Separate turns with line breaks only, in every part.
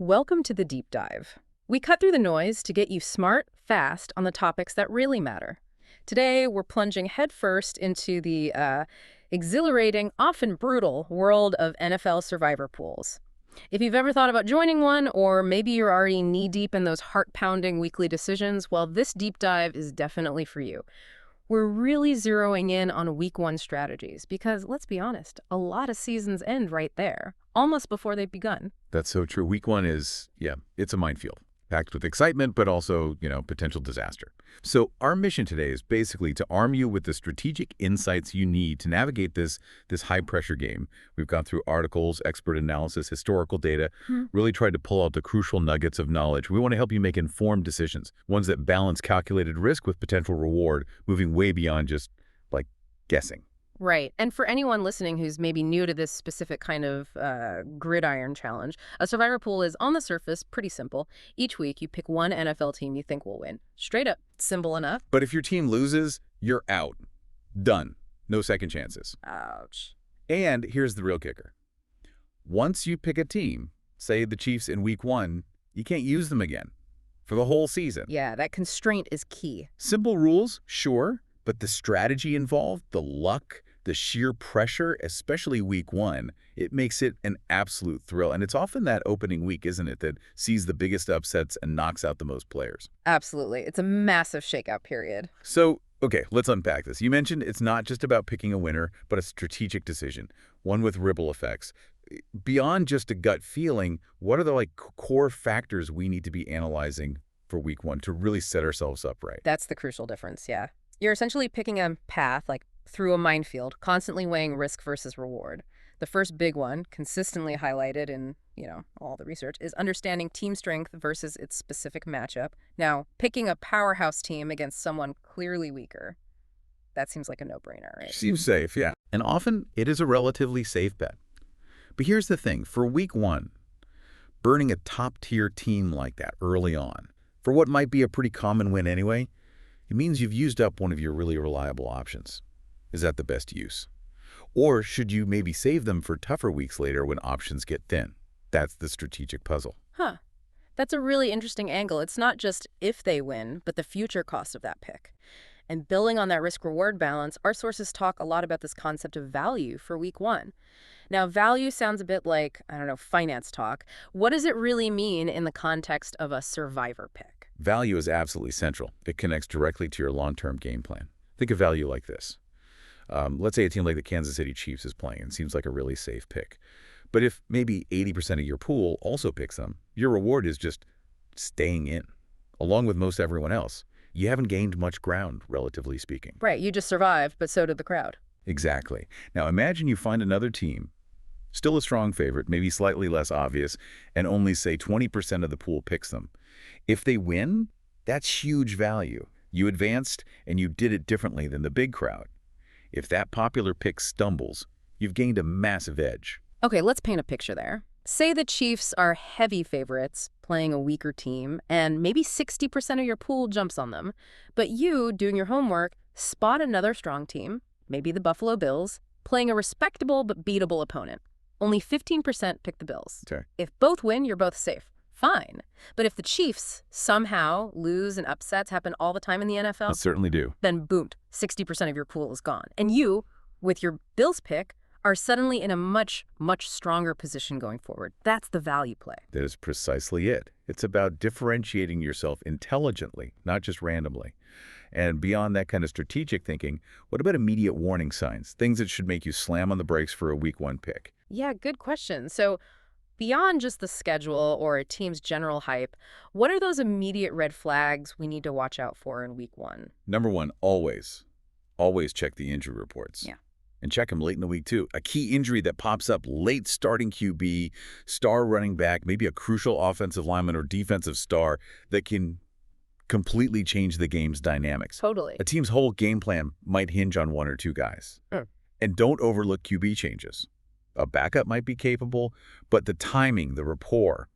Welcome to the deep dive. We cut through the noise to get you smart, fast on the topics that really matter. Today, we're plunging headfirst into the exhilarating, often brutal world of NFL survivor pools. If you've ever thought about joining one, or maybe you're already knee-deep in those heart-pounding weekly decisions, well, this deep dive is definitely for you. We're really zeroing in on week one strategies because, let's be honest, a lot of seasons end right there, almost before they've begun.
That's so true. Week one is, it's a minefield, packed with excitement, but also, potential disaster. So our mission today is basically to arm you with the strategic insights you need to navigate this high-pressure game. We've gone through articles, expert analysis, historical data, really tried to pull out the crucial nuggets of knowledge. We want to help you make informed decisions, ones that balance calculated risk with potential reward, moving way beyond just, guessing.
Right. And for anyone listening who's maybe new to this specific kind of gridiron challenge, a survivor pool is, on the surface, pretty simple. Each week, you pick one NFL team you think will win. Straight up. Simple enough.
But if your team loses, you're out. Done. No second chances.
Ouch.
And here's the real kicker. Once you pick a team, say the Chiefs in week one, you can't use them again for the whole season.
Yeah, that constraint is key.
Simple rules, sure, but the strategy involved, the luck, the sheer pressure, especially week one, it makes it an absolute thrill. And it's often that opening week, isn't it, that sees the biggest upsets and knocks out the most players.
Absolutely. It's a massive shakeout period.
So, okay, let's unpack this. You mentioned it's not just about picking a winner, but a strategic decision, one with ripple effects. Beyond just a gut feeling, what are the core factors we need to be analyzing for week one to really set ourselves up right?
That's the crucial difference, yeah. You're essentially picking a path, through a minefield, constantly weighing risk versus reward. The first big one, consistently highlighted in, all the research, is understanding team strength versus its specific matchup. Now, picking a powerhouse team against someone clearly weaker, that seems like a no-brainer, right?
Seems safe, yeah. And often, it is a relatively safe bet. But here's the thing. For week one, burning a top-tier team like that early on, for what might be a pretty common win anyway, it means you've used up one of your really reliable options. Is that the best use? Or should you maybe save them for tougher weeks later when options get thin? That's the strategic puzzle.
Huh. That's a really interesting angle. It's not just if they win, but the future cost of that pick. And building on that risk-reward balance, our sources talk a lot about this concept of value for week one. Now, value sounds a bit like, finance talk. What does it really mean in the context of a survivor pick?
Value is absolutely central. It connects directly to your long-term game plan. Think of value like this. Let's say a team like the Kansas City Chiefs is playing and seems like a really safe pick. But if maybe 80% of your pool also picks them, your reward is just staying in, along with most everyone else. You haven't gained much ground, relatively speaking.
Right, you just survived, but so did the crowd.
Exactly. Now imagine you find another team, still a strong favorite, maybe slightly less obvious, and only, say, 20% of the pool picks them. If they win, that's huge value. You advanced, and you did it differently than the big crowd. If that popular pick stumbles, you've gained a massive edge.
Okay, let's paint a picture there. Say the Chiefs are heavy favorites, playing a weaker team, and maybe 60% of your pool jumps on them. But you, doing your homework, spot another strong team, maybe the Buffalo Bills, playing a respectable but beatable opponent. Only 15% pick the Bills.
Okay.
If both win, you're both safe. Fine. But if the Chiefs somehow lose and upsets happen all the time in the NFL,
They certainly do.
then boom, 60% of your pool is gone. And you, with your Bills pick, are suddenly in a much, much stronger position going forward. That's the value play.
That is precisely it. It's about differentiating yourself intelligently, not just randomly. And beyond that kind of strategic thinking, what about immediate warning signs? Things that should make you slam on the brakes for a week one pick.
Yeah, good question. So beyond just the schedule or a team's general hype, what are those immediate red flags we need to watch out for in week one?
Number one, always check the injury reports.
Yeah.
And check them late in the week, too. A key injury that pops up late, starting QB, star running back, maybe a crucial offensive lineman or defensive star that can completely change the game's dynamics.
Totally.
A team's whole game plan might hinge on one or two guys. And don't overlook QB changes. A backup might be capable, but the timing, the rapport,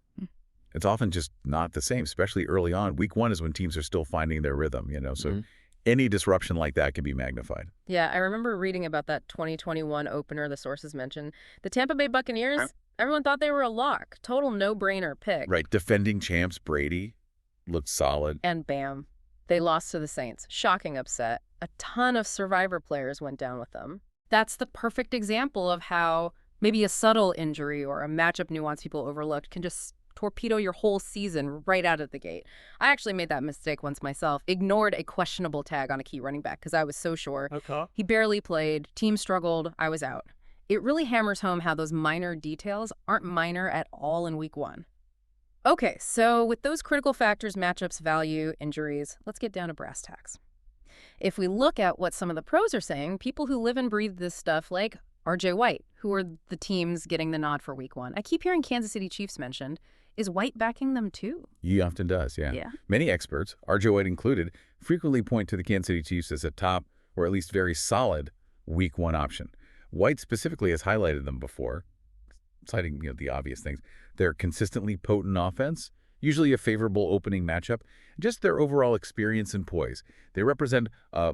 it's often just not the same, especially early on. Week one is when teams are still finding their rhythm, so any disruption like that can be magnified.
Yeah, I remember reading about that 2021 opener the sources mentioned. The Tampa Bay Buccaneers, Everyone thought they were a lock. Total no-brainer pick.
Right, defending champs Brady looked solid.
And bam, they lost to the Saints. Shocking upset. A ton of Survivor players went down with them. That's the perfect example of how maybe a subtle injury or a matchup nuance people overlooked can just torpedo your whole season right out of the gate. I actually made that mistake once myself. Ignored a questionable tag on a key running back because I was so sure.
Okay.
He barely played, team struggled, I was out. It really hammers home how those minor details aren't minor at all in week one. Okay, so with those critical factors, matchups, value, injuries, let's get down to brass tacks. If we look at what some of the pros are saying, people who live and breathe this stuff like R.J. White, who are the teams getting the nod for week one. I keep hearing Kansas City Chiefs mentioned. Is White backing them too?
He often does, yeah.
Yeah.
Many experts, R.J. White included, frequently point to the Kansas City Chiefs as a top or at least very solid week one option. White specifically has highlighted them before, citing the obvious things. Their consistently potent offense, usually a favorable opening matchup, just their overall experience and poise. They represent, a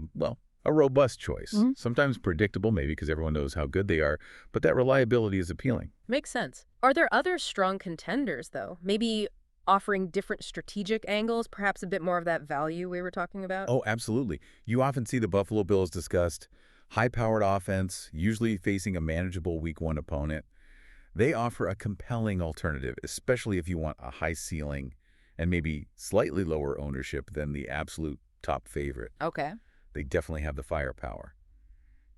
robust choice. Sometimes predictable, maybe because everyone knows how good they are, but that reliability is appealing.
Makes sense. Are there other strong contenders, though? Maybe offering different strategic angles, perhaps a bit more of that value we were talking about?
Oh, absolutely. You often see the Buffalo Bills discussed. High-powered offense, usually facing a manageable week one opponent. They offer a compelling alternative, especially if you want a high ceiling and maybe slightly lower ownership than the absolute top favorite.
Okay.
They definitely have the firepower.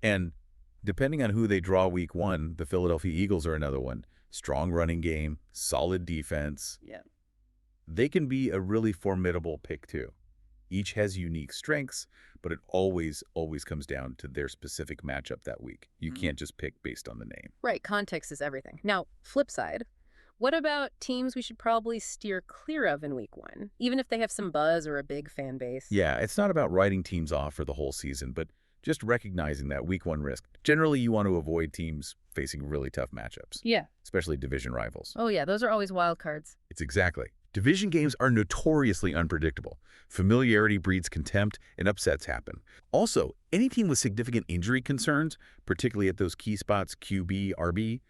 And depending on who they draw week one, the Philadelphia Eagles are another one. Strong running game, solid defense.
Yeah.
They can be a really formidable pick too. Each has unique strengths, but it always comes down to their specific matchup that week. You can't just pick based on the name.
Right, context is everything. Now, flip side, what about teams we should probably steer clear of in week one, even if they have some buzz or a big fan base?
Yeah, it's not about writing teams off for the whole season, but just recognizing that week one risk. Generally, you want to avoid teams facing really tough matchups.
Yeah.
Especially division rivals.
Oh, yeah, those are always wild cards.
It's exactly. Division games are notoriously unpredictable. Familiarity breeds contempt, and upsets happen. Also, any team with significant injury concerns, particularly at those key spots, QB, RB,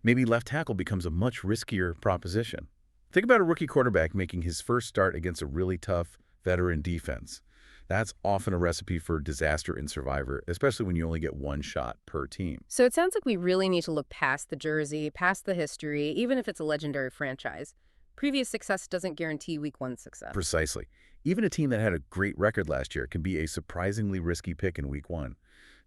maybe left tackle becomes a much riskier proposition. Think about a rookie quarterback making his first start against a really tough veteran defense. That's often a recipe for disaster in Survivor, especially when you only get one shot per team.
So it sounds like we really need to look past the jersey, past the history, even if it's a legendary franchise. Previous success doesn't guarantee week one success.
Precisely. Even a team that had a great record last year can be a surprisingly risky pick in week one.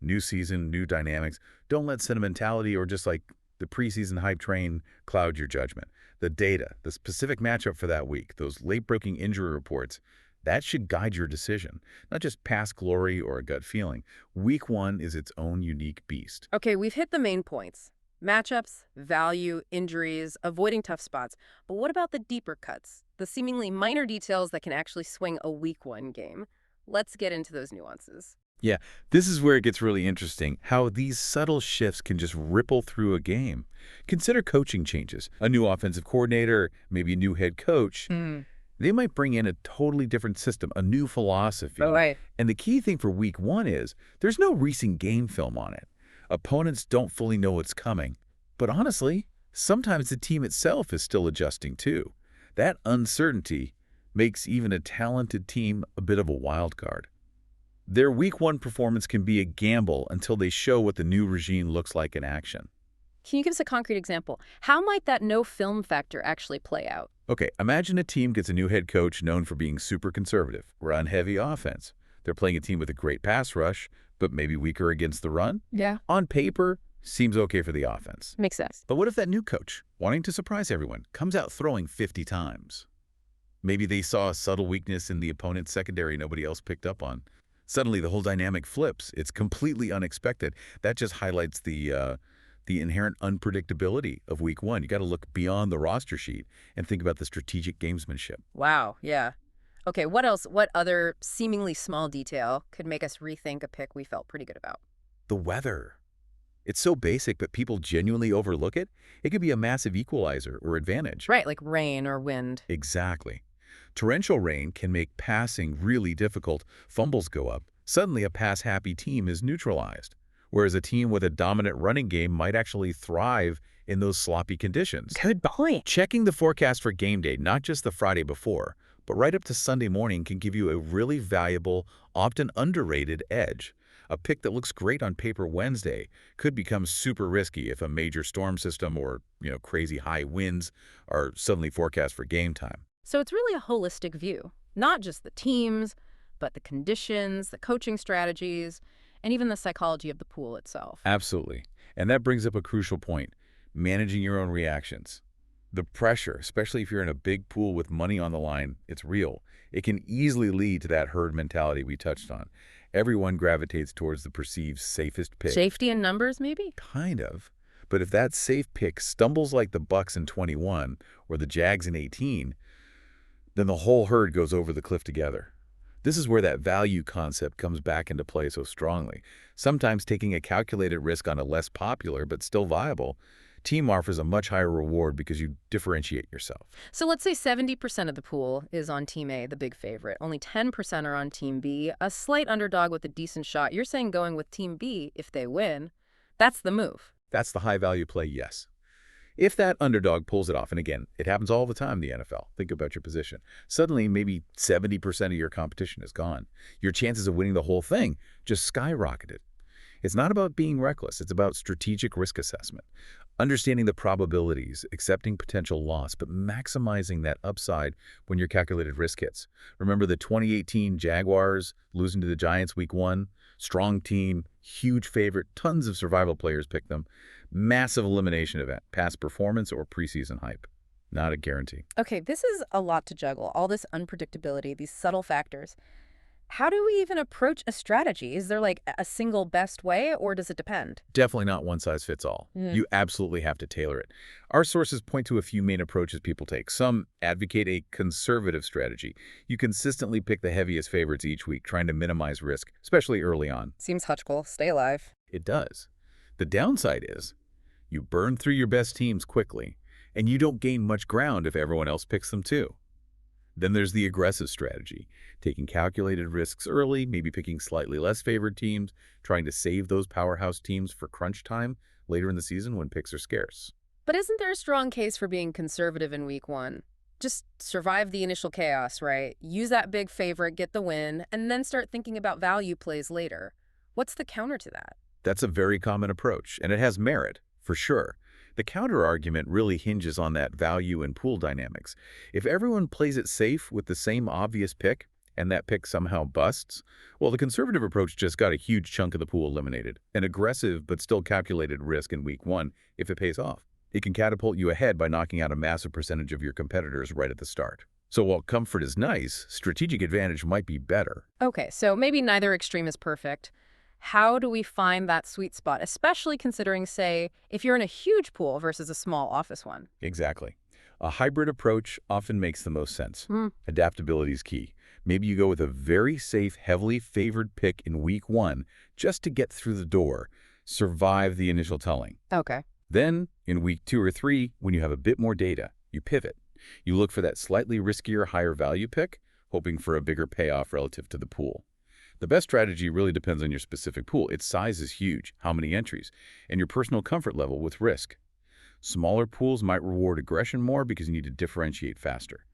New season, new dynamics. Don't let sentimentality or just like the preseason hype train cloud your judgment. The data, the specific matchup for that week, those late-breaking injury reports, that should guide your decision, not just past glory or a gut feeling. Week one is its own unique beast.
Okay, we've hit the main points. Matchups, value, injuries, avoiding tough spots. But what about the deeper cuts? The seemingly minor details that can actually swing a week one game. Let's get into those nuances.
Yeah, this is where it gets really interesting, how these subtle shifts can just ripple through a game. Consider coaching changes. A new offensive coordinator, maybe a new head coach. They might bring in a totally different system, a new philosophy.
Oh, right.
And the key thing for week one is there's no recent game film on it. Opponents don't fully know what's coming. But honestly, sometimes the team itself is still adjusting too. That uncertainty makes even a talented team a bit of a wild card. Their week one performance can be a gamble until they show what the new regime looks like in action.
Can you give us a concrete example? How might that no film factor actually play out?
Okay, imagine a team gets a new head coach known for being super conservative, run-heavy offense. They're playing a team with a great pass rush, but maybe weaker against the run.
Yeah.
On paper, seems okay for the offense.
Makes sense.
But what if that new coach, wanting to surprise everyone, comes out throwing 50 times? Maybe they saw a subtle weakness in the opponent's secondary nobody else picked up on. Suddenly, the whole dynamic flips. It's completely unexpected. That just highlights the inherent unpredictability of week one. You got to look beyond the roster sheet and think about the strategic gamesmanship.
Wow, yeah. Okay, what else? What other seemingly small detail could make us rethink a pick we felt pretty good about?
The weather. It's so basic, but people genuinely overlook it. It could be a massive equalizer or advantage.
Right, like rain or wind.
Exactly. Torrential rain can make passing really difficult. Fumbles go up. Suddenly, a pass-happy team is neutralized, whereas a team with a dominant running game might actually thrive in those sloppy conditions.
Good point.
Checking the forecast for game day, not just the Friday before, but right up to Sunday morning can give you a really valuable, often underrated edge. A pick that looks great on paper Wednesday could become super risky if a major storm system or, crazy high winds are suddenly forecast for game time.
So it's really a holistic view, not just the teams, but the conditions, the coaching strategies, and even the psychology of the pool itself.
Absolutely. And that brings up a crucial point, managing your own reactions. The pressure, especially if you're in a big pool with money on the line, it's real. It can easily lead to that herd mentality we touched on. Everyone gravitates towards the perceived safest pick.
Safety in numbers, maybe?
Kind of. But if that safe pick stumbles like the Bucks in 21 or the Jags in 18, then the whole herd goes over the cliff together. This is where that value concept comes back into play so strongly. Sometimes taking a calculated risk on a less popular but still viable team offers a much higher reward because you differentiate yourself.
So let's say 70% of the pool is on Team A, the big favorite. Only 10% are on Team B, a slight underdog with a decent shot. You're saying going with Team B if they win. That's the move.
That's the high-value play, yes. If that underdog pulls it off, and again, it happens all the time in the NFL, think about your position. Suddenly, maybe 70% of your competition is gone. Your chances of winning the whole thing just skyrocketed. It's not about being reckless. It's about strategic risk assessment. Understanding the probabilities, accepting potential loss, but maximizing that upside when your calculated risk hits. Remember the 2018 Jaguars losing to the Giants week 1? Strong team, huge favorite, tons of survival players picked them. Massive elimination event, past performance or preseason hype. Not a guarantee.
Okay, this is a lot to juggle, all this unpredictability, these subtle factors. How do we even approach a strategy? Is there like a single best way, or does it depend?
Definitely not one size fits all. You absolutely have to tailor it. Our sources point to a few main approaches people take. Some advocate a conservative strategy. You consistently pick the heaviest favorites each week, trying to minimize risk, especially early on.
Seems hutchable. Stay alive.
It does. The downside is you burn through your best teams quickly, and you don't gain much ground if everyone else picks them too. Then there's the aggressive strategy, taking calculated risks early, maybe picking slightly less favored teams, trying to save those powerhouse teams for crunch time later in the season when picks are scarce.
But isn't there a strong case for being conservative in week 1? Just survive the initial chaos, right? Use that big favorite, get the win, and then start thinking about value plays later. What's the counter to that?
That's a very common approach, and it has merit, for sure. The counter-argument really hinges on that value and pool dynamics. If everyone plays it safe with the same obvious pick, and that pick somehow busts, well, the conservative approach just got a huge chunk of the pool eliminated. An aggressive but still calculated risk in week 1, if it pays off. It can catapult you ahead by knocking out a massive percentage of your competitors right at the start. So while comfort is nice, strategic advantage might be better.
Okay, so maybe neither extreme is perfect. How do we find that sweet spot, especially considering, say, if you're in a huge pool versus a small office one?
Exactly. A hybrid approach often makes the most sense. Adaptability is key. Maybe you go with a very safe, heavily favored pick in week 1 just to get through the door, survive the initial telling.
Okay.
Then, in week 2 or 3, when you have a bit more data, you pivot. You look for that slightly riskier, higher value pick, hoping for a bigger payoff relative to the pool. The best strategy really depends on your specific pool. Its size is huge, how many entries, and your personal comfort level with risk. Smaller pools might reward aggression more because you need to differentiate faster.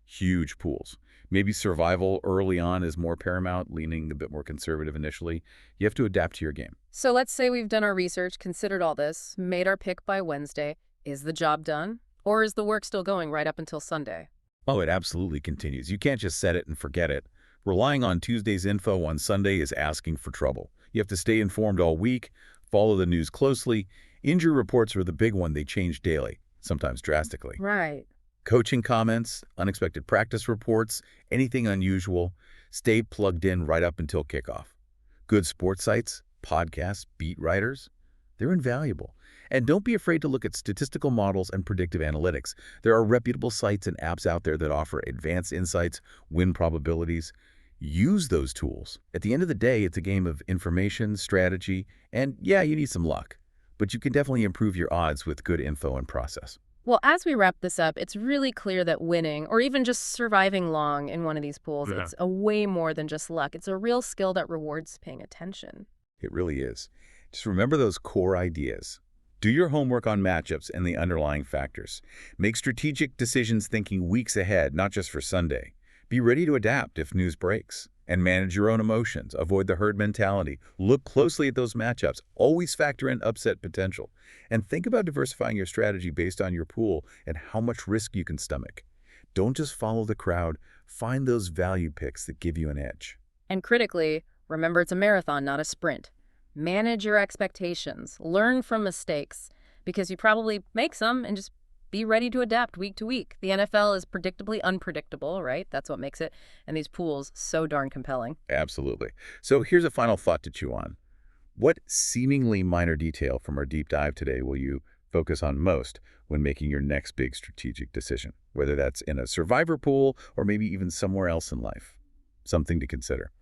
Huge pools. Maybe survival early on is more paramount, leaning a bit more conservative initially. You have to adapt to your game.
So let's say we've done our research, considered all this, made our pick by Wednesday. Is the job done? Or is the work still going right up until Sunday?
Oh, it absolutely continues. You can't just set it and forget it. Relying on Tuesday's info on Sunday is asking for trouble. You have to stay informed all week, follow the news closely. Injury reports are the big one. They change daily, sometimes drastically.
Right.
Coaching comments, unexpected practice reports, anything unusual, stay plugged in right up until kickoff. Good sports sites, podcasts, beat writers, they're invaluable. And don't be afraid to look at statistical models and predictive analytics. There are reputable sites and apps out there that offer advanced insights, win probabilities. Use those tools. At the end of the day, it's a game of information, strategy, and yeah, you need some luck. But you can definitely improve your odds with good info and process.
Well, as we wrap this up, it's really clear that winning, or even just surviving long in one of these pools, it's a way more than just luck. It's a real skill that rewards paying attention.
It really is. Just remember those core ideas. Do your homework on matchups and the underlying factors. Make strategic decisions thinking weeks ahead, not just for Sunday. Be ready to adapt if news breaks. And manage your own emotions. Avoid the herd mentality. Look closely at those matchups. Always factor in upset potential. And think about diversifying your strategy based on your pool and how much risk you can stomach. Don't just follow the crowd. Find those value picks that give you an edge.
And critically, remember it's a marathon, not a sprint. Manage your expectations. Learn from mistakes, because you probably make some, and just be ready to adapt week to week. The NFL is predictably unpredictable, right? That's what makes it, and these pools, so darn compelling.
Absolutely. So here's a final thought to chew on. What seemingly minor detail from our deep dive today will you focus on most when making your next big strategic decision, whether that's in a survivor pool or maybe even somewhere else in life? Something to consider.